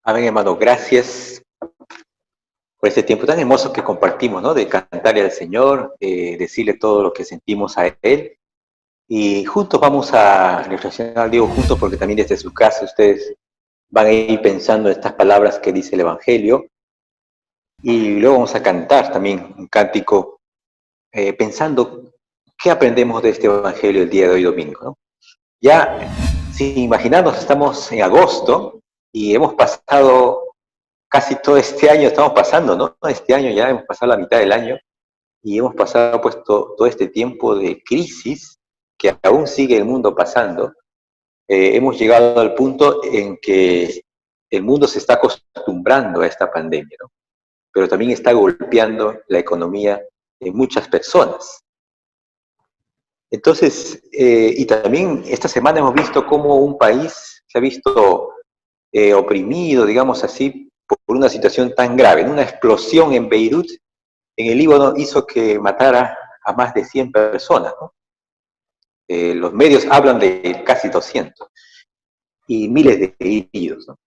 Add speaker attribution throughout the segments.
Speaker 1: Amén, hermano. Gracias por este tiempo tan hermoso que compartimos, ¿no? De cantarle al Señor, decirle todo lo que sentimos a Él. Y juntos vamos a reflexionar, digo juntos porque también desde su casa ustedes van a ir pensando en estas palabras que dice el Evangelio. Y luego vamos a cantar también un cántico pensando qué aprendemos de este Evangelio el día de hoy domingo, ¿no? Ya, sin imaginarnos, estamos en agosto y hemos pasado casi todo este año, estamos pasando, ¿no? Este año ya hemos pasado la mitad del año y hemos pasado pues todo este tiempo de crisis que aún sigue el mundo pasando. Hemos llegado al punto en que el mundo se está acostumbrando a esta pandemia, ¿no? Pero también está golpeando la economía de muchas personas. Entonces, y también esta semana hemos visto cómo un país se ha visto oprimido, digamos así, por una situación tan grave. Una explosión en Beirut, en el Líbano, hizo que matara a más de 100 personas, ¿no? Los medios hablan de casi 200 y miles de heridos, ¿no?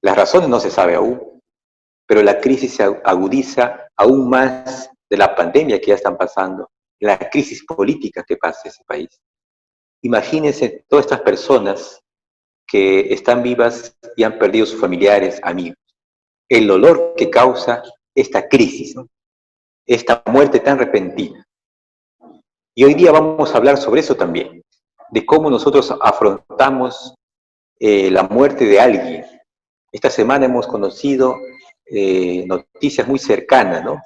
Speaker 1: Las razones no se sabe aún, pero la crisis se agudiza aún más de la pandemia que ya están pasando, la crisis política que pasa en ese país. Imagínense todas estas personas que están vivas y han perdido sus familiares, amigos. El dolor que causa esta crisis, ¿no? Esta muerte tan repentina. Y hoy día vamos a hablar sobre eso también, de cómo nosotros afrontamos la muerte de alguien. Esta semana hemos conocido noticias muy cercanas, ¿no?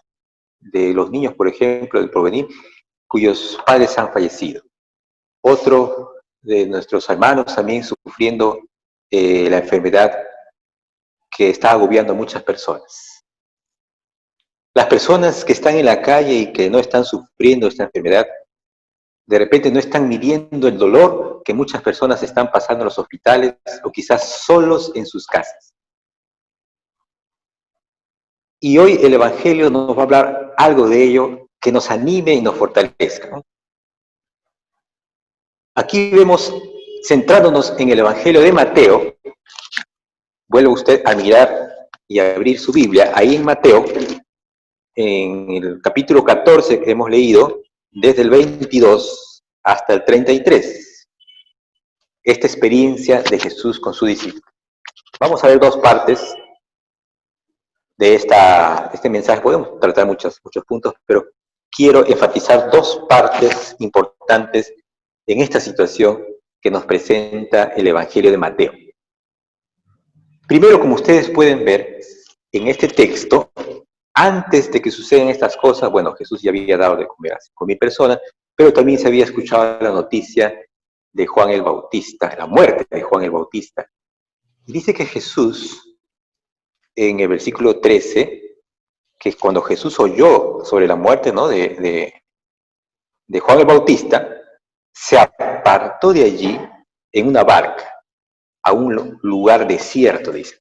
Speaker 1: De los niños, por ejemplo, del Porvenir, cuyos padres han fallecido. Otro de nuestros hermanos también sufriendo la enfermedad que está agobiando a muchas personas. Las personas que están en la calle y que no están sufriendo esta enfermedad, de repente no están midiendo el dolor que muchas personas están pasando en los hospitales o quizás solos en sus casas. Y hoy el Evangelio nos va a hablar algo de ello que nos anime y nos fortalezca, ¿no? Aquí vemos, centrándonos en el Evangelio de Mateo, vuelve usted a mirar y a abrir su Biblia, ahí en Mateo, en el capítulo 14 que hemos leído, desde el 22 hasta el 33, esta experiencia de Jesús con su discípulo. Vamos a ver dos partes de este mensaje. Podemos tratar muchos puntos, pero quiero enfatizar dos partes importantes en esta situación que nos presenta el Evangelio de Mateo. Primero, como ustedes pueden ver, en este texto, antes de que sucedan estas cosas, bueno, Jesús ya había dado de comer a 5.000 personas, pero también se había escuchado la noticia de Juan el Bautista, la muerte de Juan el Bautista. Y dice que Jesús, en el versículo 13, que cuando Jesús oyó sobre la muerte, ¿no?, de Juan el Bautista, se apartó de allí en una barca, a un lugar desierto, dice.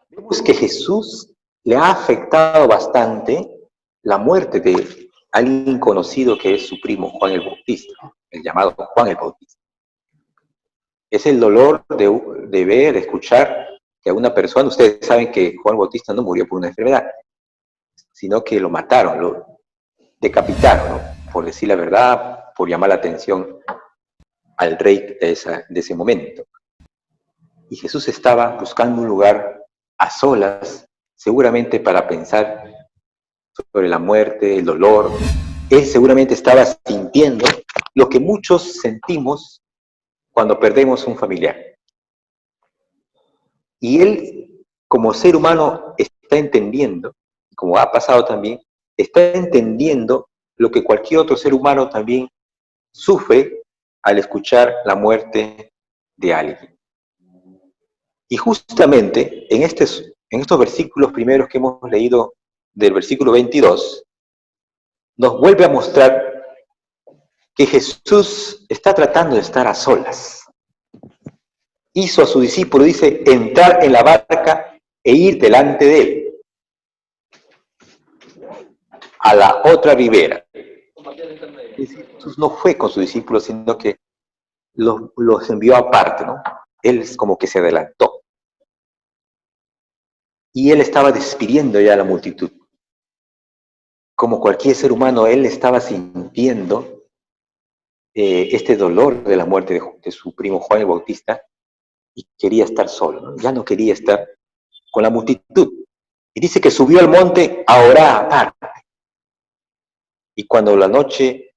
Speaker 1: Vemos que Jesús le ha afectado bastante la muerte de alguien conocido que es su primo Juan el Bautista, el llamado Juan el Bautista. Es el dolor de ver, de escuchar que a una persona, ustedes saben que Juan el Bautista no murió por una enfermedad, sino que lo mataron, lo decapitaron, ¿no?, por decir la verdad, por llamar la atención al rey de ese momento. Y Jesús estaba buscando un lugar a solas, seguramente para pensar sobre la muerte, el dolor. Él seguramente estaba sintiendo lo que muchos sentimos cuando perdemos un familiar. Y él, como ser humano, está entendiendo, como ha pasado también, está entendiendo lo que cualquier otro ser humano también sufre al escuchar la muerte de alguien. Y justamente en estos versículos primeros que hemos leído, del versículo 22, nos vuelve a mostrar que Jesús está tratando de estar a solas. Hizo a su discípulo, dice, entrar en la barca e ir delante de él a la otra ribera. Jesús no fue con sus discípulos, sino que los envió aparte, ¿no? Él como que se adelantó. y él estaba despidiendo ya a la multitud. Como cualquier ser humano, él estaba sintiendo este dolor de la muerte de su primo Juan el Bautista y quería estar solo, ¿no? Ya no quería estar con la multitud. Y dice que subió al monte a orar aparte. Y cuando la noche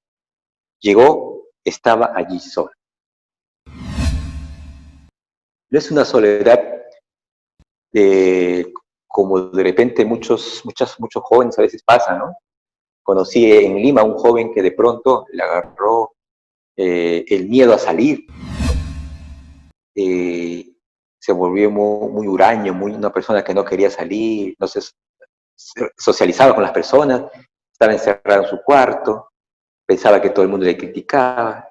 Speaker 1: llegó, estaba allí solo. No es una soledad como de repente muchos jóvenes a veces pasan, ¿no? Conocí en Lima a un joven que de pronto le agarró el miedo a salir, se volvió muy huraño, una persona que no quería salir, no se socializaba con las personas, estaba encerrado en su cuarto, pensaba que todo el mundo le criticaba.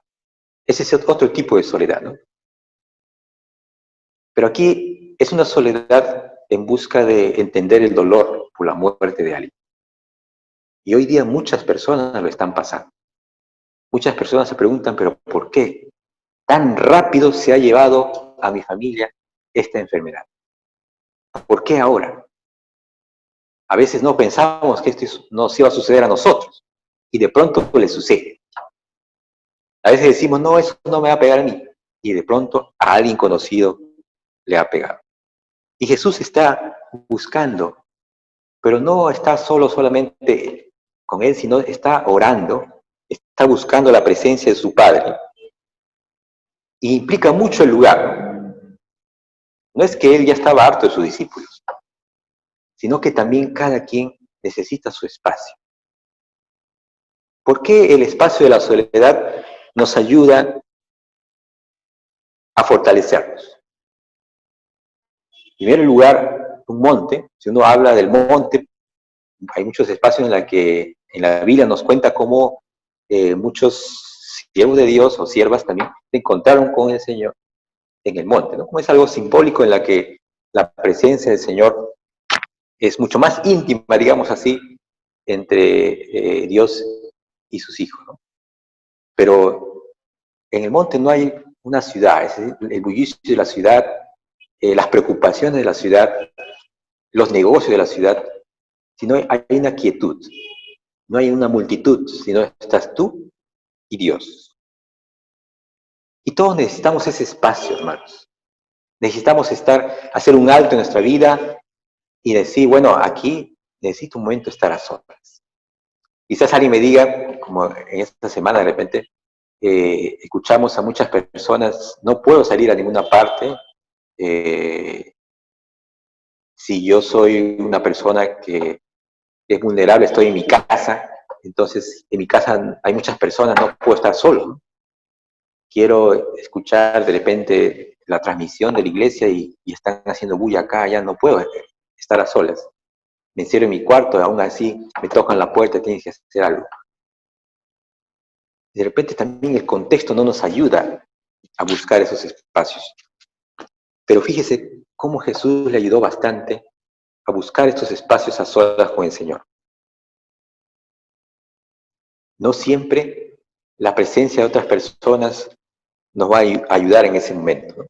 Speaker 1: Ese es otro tipo de soledad, ¿no? Pero aquí es una soledad en busca de entender el dolor por la muerte de alguien. Y hoy día muchas personas lo están pasando. Muchas personas se preguntan, pero ¿por qué tan rápido se ha llevado a mi familia esta enfermedad? ¿Por qué ahora? A veces no pensamos que esto nos iba a suceder a nosotros y de pronto le sucede. A veces decimos, no, eso no me va a pegar a mí y de pronto a alguien conocido le ha pegado. Y Jesús está buscando, pero no está solamente con él, sino está orando, está buscando la presencia de su Padre. Y implica mucho el lugar. No es que él ya estaba harto de sus discípulos, sino que también cada quien necesita su espacio. ¿Por qué el espacio de la soledad nos ayuda a fortalecernos? En primer lugar, un monte. Si uno habla del monte, hay muchos espacios en la que en la Biblia nos cuenta cómo muchos siervos de Dios o siervas también se encontraron con el Señor en el monte, ¿no? Como es algo simbólico en la que la presencia del Señor es mucho más íntima, digamos así, entre Dios y sus hijos, ¿no? Pero en el monte no hay una ciudad, es decir, el bullicio de la ciudad, las preocupaciones de la ciudad, los negocios de la ciudad, sino hay una quietud, no hay una multitud, sino estás tú y Dios. Y todos necesitamos ese espacio, hermanos. Necesitamos hacer un alto en nuestra vida y decir, bueno, aquí necesito un momento estar a solas. Quizás alguien me diga, como en esta semana de repente, escuchamos a muchas personas, no puedo salir a ninguna parte, si yo soy una persona que es vulnerable, estoy en mi casa, entonces en mi casa hay muchas personas, no puedo estar solo, ¿no? Quiero escuchar de repente la transmisión de la iglesia y están haciendo bulla acá, ya no puedo estar a solas. Me encierro en mi cuarto, aún así me tocan la puerta, tienes que hacer algo. De repente también el contexto no nos ayuda a buscar esos espacios. Pero fíjese cómo Jesús le ayudó bastante a buscar estos espacios a solas con el Señor. No siempre la presencia de otras personas nos va a ayudar en ese momento, ¿no?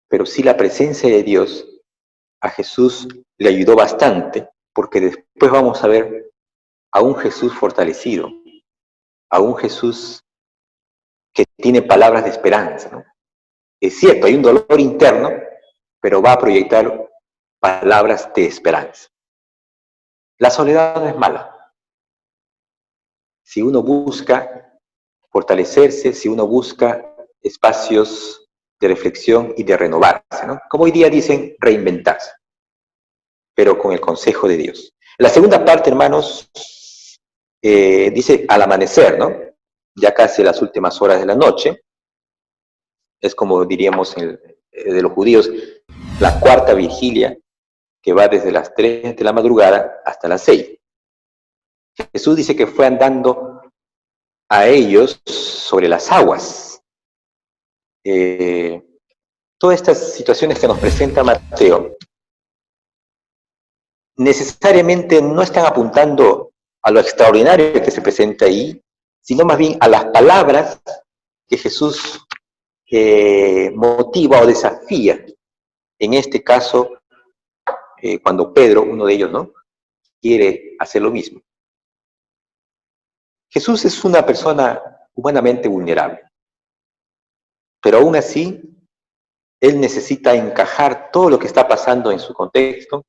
Speaker 1: Pero sí la presencia de Dios a Jesús le ayudó bastante, porque después vamos a ver a un Jesús fortalecido, a un Jesús que tiene palabras de esperanza, ¿no? Es cierto, hay un dolor interno, pero va a proyectar palabras de esperanza. La soledad no es mala. Si uno busca fortalecerse, si uno busca espacios de reflexión y de renovarse, ¿no? Como hoy día dicen, reinventarse, pero con el consejo de Dios. La segunda parte, hermanos, dice al amanecer, ¿no? Ya casi las últimas horas de la noche, es como diríamos de los judíos, la cuarta vigilia, que va desde las 3 de la madrugada hasta las 6. Jesús dice que fue andando a ellos sobre las aguas. Todas estas situaciones que nos presenta Mateo necesariamente no están apuntando a lo extraordinario que se presenta ahí, sino más bien a las palabras que Jesús motiva o desafía, en este caso, cuando Pedro, uno de ellos, ¿no?, quiere hacer lo mismo. Jesús es una persona humanamente vulnerable, pero aún así, él necesita encajar todo lo que está pasando en su contexto,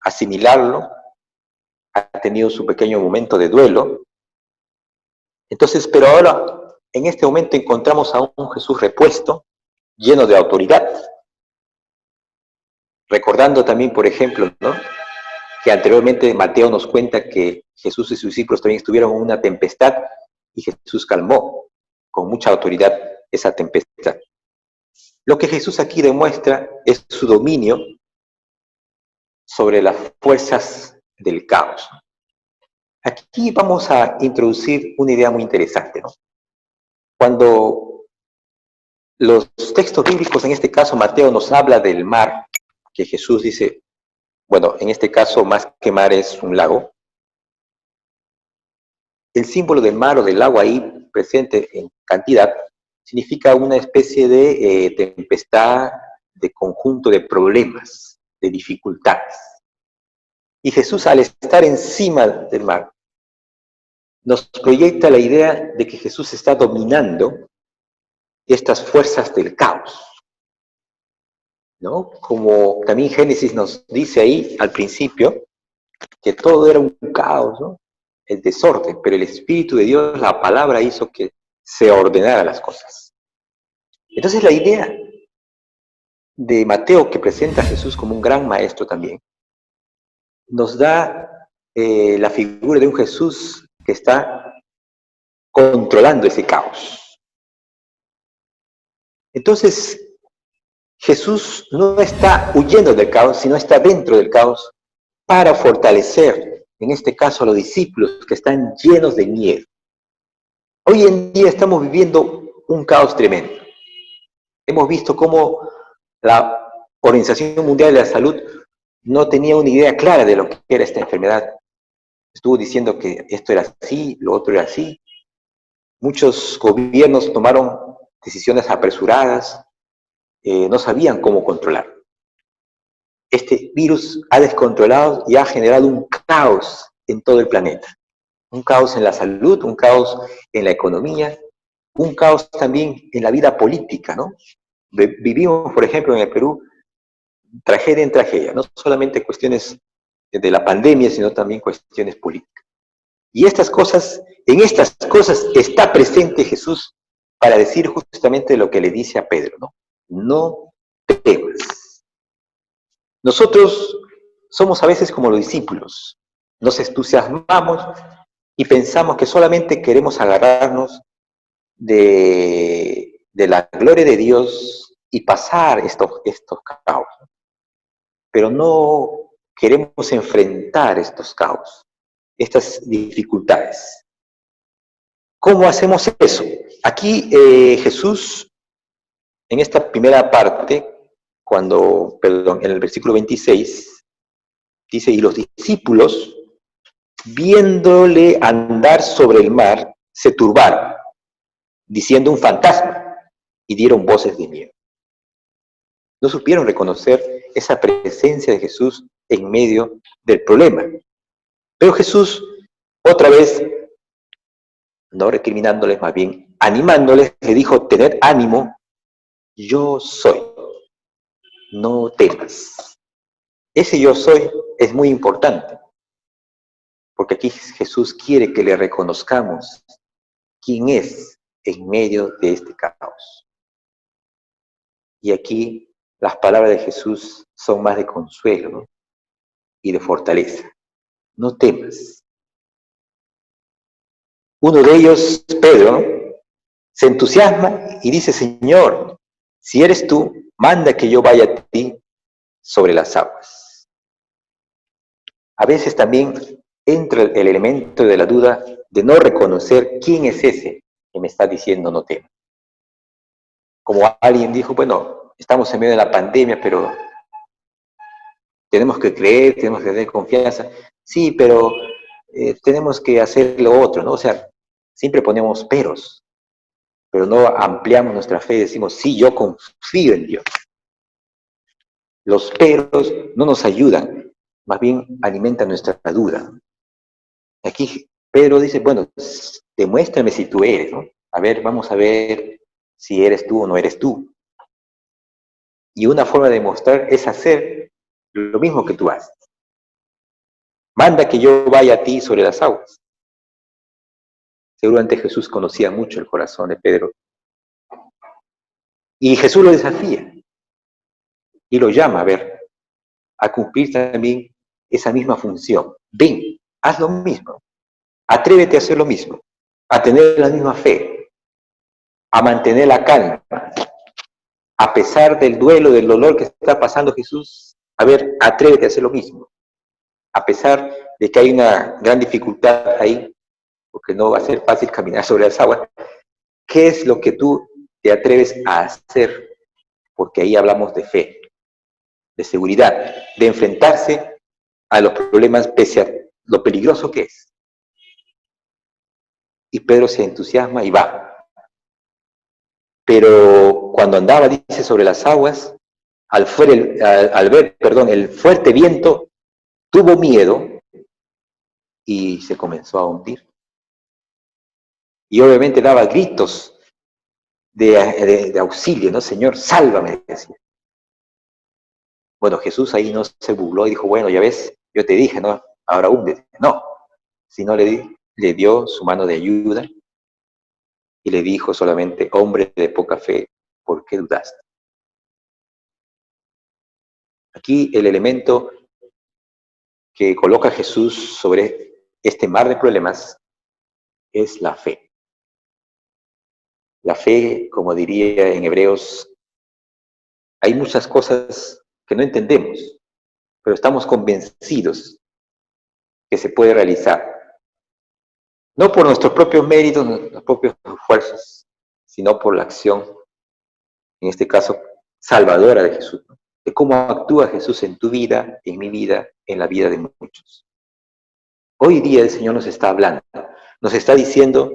Speaker 1: asimilarlo, ha tenido su pequeño momento de duelo. Entonces, pero ahora, en este momento encontramos a un Jesús repuesto, lleno de autoridad, recordando también, por ejemplo, ¿no?, que anteriormente Mateo nos cuenta que Jesús y sus discípulos también estuvieron en una tempestad y Jesús calmó con mucha autoridad esa tempestad. Lo que Jesús aquí demuestra es su dominio sobre las fuerzas del caos. Aquí vamos a introducir una idea muy interesante, ¿no? Cuando los textos bíblicos, en este caso Mateo nos habla del mar, que Jesús dice, bueno, en este caso más que mar es un lago, el símbolo del mar o del lago ahí presente en cantidad significa una especie de tempestad, de conjunto de problemas, de dificultades. Y Jesús, al estar encima del mar, nos proyecta la idea de que Jesús está dominando estas fuerzas del caos, ¿no? Como también Génesis nos dice ahí al principio, que todo era un caos, ¿no?, el desorden, pero el Espíritu de Dios, la palabra, hizo que se ordenaran las cosas. Entonces la idea de Mateo, que presenta a Jesús como un gran maestro también, nos da la figura de un Jesús que está controlando ese caos. Entonces, Jesús no está huyendo del caos, sino está dentro del caos para fortalecer, en este caso, a los discípulos que están llenos de miedo. Hoy en día estamos viviendo un caos tremendo. Hemos visto cómo la Organización Mundial de la Salud no tenía una idea clara de lo que era esta enfermedad. Estuvo diciendo que esto era así, lo otro era así. Muchos gobiernos tomaron decisiones apresuradas, no sabían cómo controlar. Este virus ha descontrolado y ha generado un caos en todo el planeta. Un caos en la salud, un caos en la economía, un caos también en la vida política, ¿no? Vivimos, por ejemplo, en el Perú, tragedia en tragedia, no solamente cuestiones de la pandemia, sino también cuestiones políticas. Y en estas cosas está presente Jesús para decir justamente lo que le dice a Pedro, ¿no? No temas. Nosotros somos a veces como los discípulos, nos entusiasmamos y pensamos que solamente queremos agarrarnos de la gloria de Dios y pasar estos caos, pero no queremos enfrentar estos caos, estas dificultades. ¿Cómo hacemos eso? Aquí Jesús, en esta primera parte, en el versículo 26, dice, y los discípulos, viéndole andar sobre el mar, se turbaron, diciendo un fantasma, y dieron voces de miedo. No supieron reconocer esa presencia de Jesús en medio del problema. Pero Jesús, otra vez, no recriminándoles, más bien animándoles, le dijo, tened ánimo, yo soy, no temas. Ese yo soy es muy importante, porque aquí Jesús quiere que le reconozcamos quién es en medio de este caos. Y aquí las palabras de Jesús son más de consuelo, ¿no?, y de fortaleza. No temas. Uno de ellos, Pedro, se entusiasma y dice, Señor, si eres tú, manda que yo vaya a ti sobre las aguas. A veces también entra el elemento de la duda de no reconocer quién es ese que me está diciendo no temas. Como alguien dijo, bueno, estamos en medio de la pandemia, pero tenemos que creer, tenemos que tener confianza. Sí, pero tenemos que hacer lo otro, ¿no? O sea, siempre ponemos peros, pero no ampliamos nuestra fe y decimos, sí, yo confío en Dios. Los peros no nos ayudan. más bien alimenta nuestra duda. Aquí Pedro dice, bueno, demuéstrame si tú eres, ¿no? A ver, vamos a ver si eres tú o no eres tú. Y una forma de demostrar es hacer lo mismo que tú haces. Manda que yo vaya a ti sobre las aguas. Seguramente Jesús conocía mucho el corazón de Pedro. Y Jesús lo desafía y lo llama, a ver, a cumplir también esa misma función. Ven, haz lo mismo. Atrévete a hacer lo mismo. A tener la misma fe. A mantener la calma. A pesar del duelo, del dolor que está pasando Jesús, a ver, atrévete a hacer lo mismo. A pesar de que hay una gran dificultad ahí, porque no va a ser fácil caminar sobre las aguas, ¿qué es lo que tú te atreves a hacer? Porque ahí hablamos de fe, de seguridad, de enfrentarse a los problemas pese a lo peligroso que es. Y Pedro se entusiasma y va. Pero cuando andaba, dice, sobre las aguas, al ver el fuerte viento, tuvo miedo y se comenzó a hundir. Y obviamente daba gritos de auxilio, ¿no? Señor, sálvame, decía. Bueno, Jesús ahí no se burló y dijo, bueno, ya ves, yo te dije, ¿no? Ahora húndete. No, sino le dio su mano de ayuda y le dijo solamente, hombre de poca fe, ¿por qué dudaste? Aquí el elemento que coloca Jesús sobre este mar de problemas es la fe. La fe, como diría en Hebreos, hay muchas cosas que no entendemos, pero estamos convencidos que se puede realizar. No por nuestros propios méritos, nuestros propios esfuerzos, sino por la acción, en este caso, salvadora de Jesús, ¿no? De cómo actúa Jesús en tu vida, en mi vida, en la vida de muchos. Hoy día el Señor nos está hablando, nos está diciendo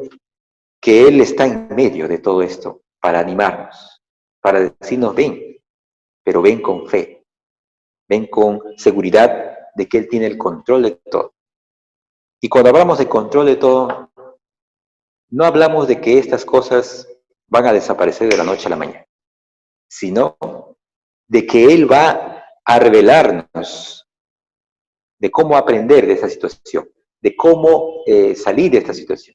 Speaker 1: que Él está en medio de todo esto para animarnos, para decirnos ven, pero ven con fe, ven con seguridad de que Él tiene el control de todo. Y cuando hablamos de control de todo, no hablamos de que estas cosas van a desaparecer de la noche a la mañana, sino de que Él va a revelarnos de cómo aprender de esa situación, de cómo salir de esta situación,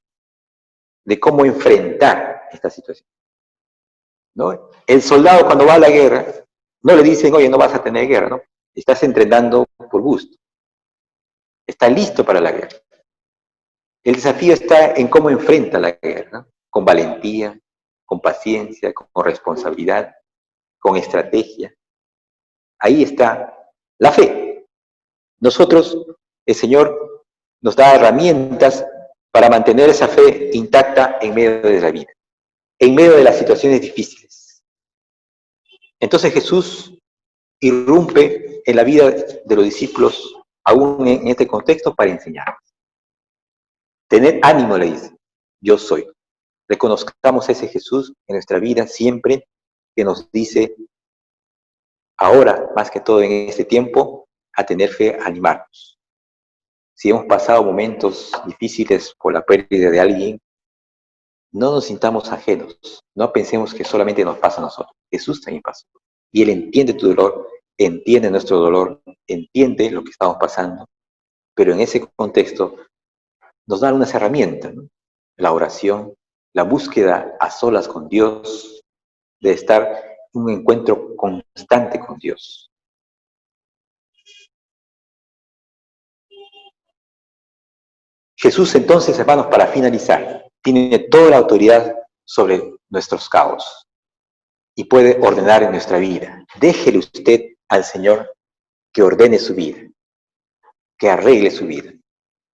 Speaker 1: de cómo enfrentar esta situación, ¿no? El soldado cuando va a la guerra, no le dicen, oye, no vas a tener guerra, ¿no? Estás entrenando por gusto, está listo para la guerra. El desafío está en cómo enfrenta la guerra, ¿no? Con valentía, con paciencia, con responsabilidad, con estrategia. Ahí está la fe. Nosotros, el Señor nos da herramientas para mantener esa fe intacta en medio de la vida, en medio de las situaciones difíciles. Entonces Jesús irrumpe en la vida de los discípulos, aún en este contexto, para enseñar. Tened ánimo, le dice, yo soy. Reconozcamos ese Jesús en nuestra vida siempre que nos dice, ahora, más que todo en este tiempo, a tener fe, a animarnos. Si hemos pasado momentos difíciles por la pérdida de alguien, no nos sintamos ajenos, no pensemos que solamente nos pasa a nosotros. Jesús también pasó. Y Él entiende tu dolor, entiende nuestro dolor, entiende lo que estamos pasando, pero en ese contexto nos dan unas herramientas, ¿no? La oración, la búsqueda a solas con Dios, de estar en un encuentro constante con Dios. Jesús entonces, hermanos, para finalizar, tiene toda la autoridad sobre nuestros caos y puede ordenar en nuestra vida. Déjele usted al Señor que ordene su vida, que arregle su vida.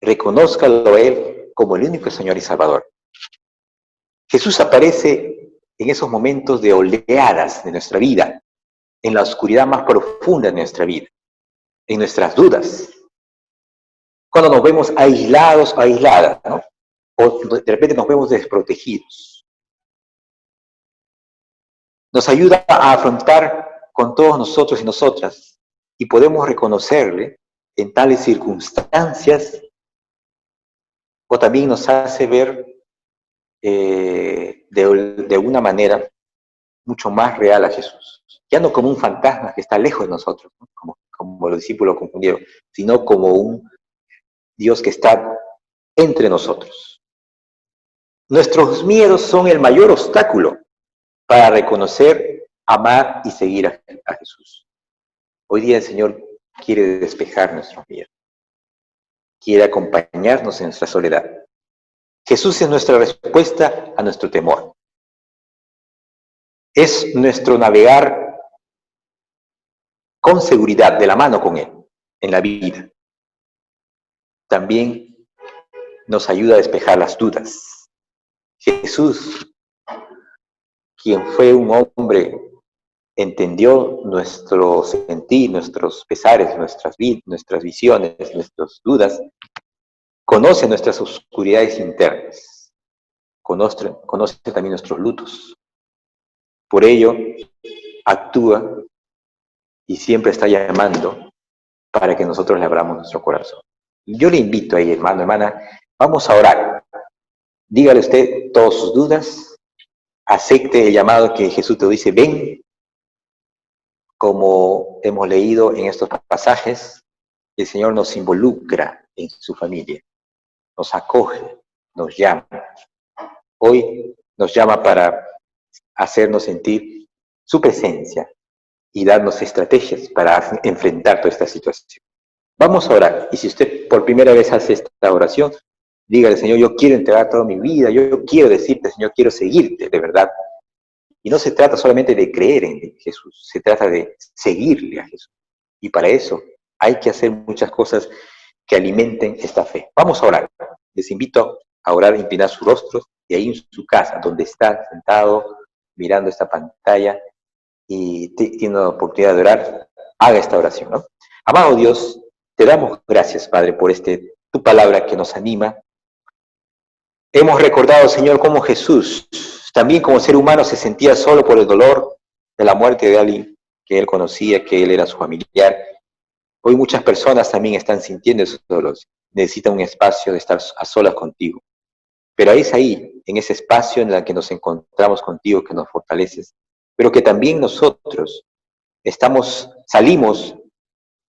Speaker 1: Reconózcalo a Él como el único Señor y Salvador. Jesús aparece en esos momentos de oleadas de nuestra vida, en la oscuridad más profunda de nuestra vida, en nuestras dudas, cuando nos vemos aislados o aisladas, ¿no? O de repente nos vemos desprotegidos. Nos ayuda a afrontar con todos nosotros y nosotras y podemos reconocerle en tales circunstancias, o también nos hace ver de una manera mucho más real a Jesús. Ya no como un fantasma que está lejos de nosotros, ¿no? como los discípulos confundieron, sino como un Dios que está entre nosotros. Nuestros miedos son el mayor obstáculo para reconocer, amar y seguir a Jesús. Hoy día el Señor quiere despejar nuestros miedos, quiere acompañarnos en nuestra soledad. Jesús es nuestra respuesta a nuestro temor. Es nuestro navegar con seguridad, de la mano con Él, en la vida. También nos ayuda a despejar las dudas. Jesús, quien fue un hombre, entendió nuestro sentir, nuestros pesares, nuestras visiones, nuestras dudas, conoce nuestras oscuridades internas, conoce también nuestros lutos. Por ello, actúa y siempre está llamando para que nosotros le abramos nuestro corazón. Yo le invito ahí, hermano, hermana, vamos a orar. Dígale usted todas sus dudas, acepte el llamado que Jesús te dice, ven, como hemos leído en estos pasajes, el Señor nos involucra en su familia, nos acoge, nos llama. Hoy nos llama para hacernos sentir su presencia y darnos estrategias para enfrentar toda esta situación. Vamos a orar, y si usted por primera vez hace esta oración, dígale, Señor, yo quiero entregar toda mi vida, yo quiero decirte, Señor, quiero seguirte de verdad. Y no se trata solamente de creer en Jesús, se trata de seguirle a Jesús. Y para eso hay que hacer muchas cosas que alimenten esta fe. Vamos a orar. Les invito a orar, a inclinar sus rostros, y ahí en su casa, donde está sentado, mirando esta pantalla, y tiene la oportunidad de orar, haga esta oración, ¿no? Amado Dios, te damos gracias, Padre, por tu palabra que nos anima. Hemos recordado, Señor, cómo Jesús, también como ser humano, se sentía solo por el dolor de la muerte de alguien que él conocía, que él era su familiar. Hoy muchas personas también están sintiendo esos dolores, necesitan un espacio de estar a solas contigo. Pero es ahí, en ese espacio en el que nos encontramos contigo, que nos fortaleces, pero que también nosotros salimos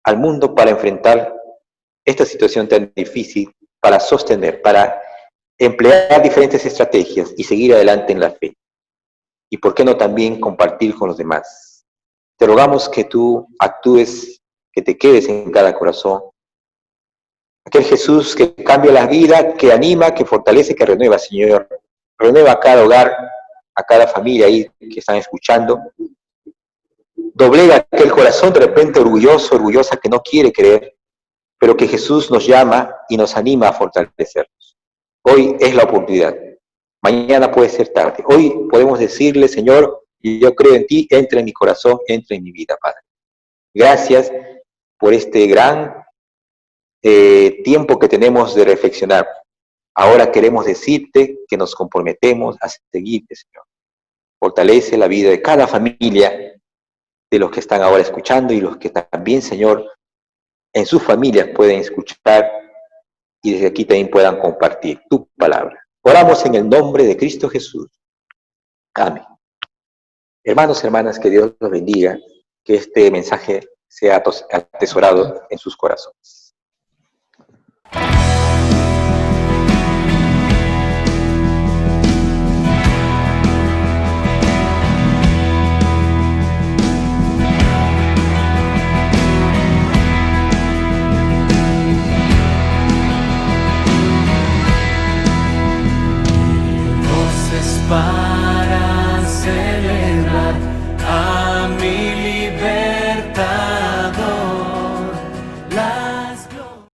Speaker 1: al mundo para enfrentar esta situación tan difícil, para sostener, para emplear diferentes estrategias y seguir adelante en la fe. Y por qué no también compartir con los demás. Te rogamos que tú actúes, que te quedes en cada corazón. Aquel Jesús que cambia la vida, que anima, que fortalece, que renueva, Señor. Renueva a cada hogar, a cada familia ahí que están escuchando. Doblega aquel corazón de repente orgulloso, orgullosa, que no quiere creer, pero que Jesús nos llama y nos anima a fortalecernos. Hoy es la oportunidad. Mañana puede ser tarde. Hoy podemos decirle, Señor, yo creo en ti, entra en mi corazón, entra en mi vida, Padre. Gracias por este gran tiempo que tenemos de reflexionar. Ahora queremos decirte que nos comprometemos a seguirte, Señor. Fortalece la vida de cada familia, de los que están ahora escuchando y los que también, Señor, en sus familias pueden escuchar y desde aquí también puedan compartir tu palabra. Oramos en el nombre de Cristo Jesús. Amén. Hermanos, hermanas, que Dios los bendiga, que este mensaje sea atesorado en sus corazones.